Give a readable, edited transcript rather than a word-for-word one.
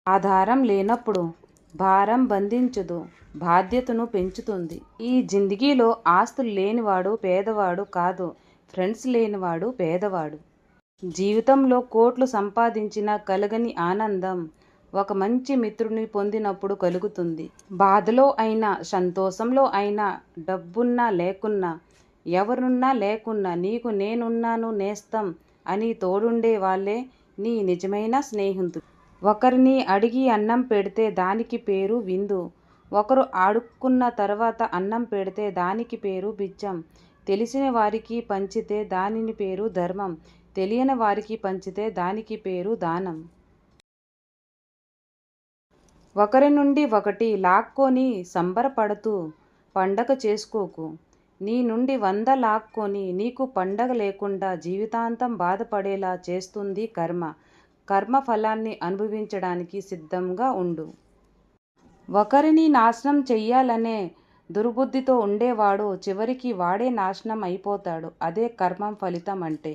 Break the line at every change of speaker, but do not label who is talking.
ఆధారం లేనప్పుడు భారం బంధించదు, బాధ్యతను పెంచుతుంది. ఈ జిందగీలో ఆస్తులు లేనివాడు పేదవాడు కాదు, ఫ్రెండ్స్ లేనివాడు పేదవాడు. జీవితంలో కోట్లు సంపాదించినా కలగని ఆనందం ఒక మంచి మిత్రుడిని పొందినప్పుడు కలుగుతుంది. బాధలో అయినా సంతోషంలో అయినా, డబ్బున్నా లేకున్నా, ఎవరున్నా లేకున్నా నీకు నేనున్నాను నేస్తం అని తోడుండే వాళ్ళే నీ నిజమైన స్నేహితులు. ఒకరిని అడిగి అన్నం పెడితే దానికి పేరు విందు, ఒకరు అడుక్కున్న తర్వాత అన్నం పెడితే దానికి పేరు బిచ్చం. తెలిసిన వారికి పంచితే దానిని పేరు ధర్మం, తెలియని వారికి పంచితే దానికి పేరు దానం. ఒకరి నుండి ఒకటి లాక్కొని సంబరపడుతూ పండగ చేసుకోకు. నీ నుండి 100 లాక్కొని నీకు పండగ లేకుండా జీవితాంతం బాధపడేలా చేస్తుంది కర్మ. కర్మ ఫలాన్ని అనుభవించడానికి సిద్ధంగా ఉండు. ఒకరిని నాశనం చెయ్యాలనే దుర్బుద్ధితో ఉండేవాడు చివరికి వాడే నాశనం అయిపోతాడు. అదే కర్మ ఫలితం అంటే.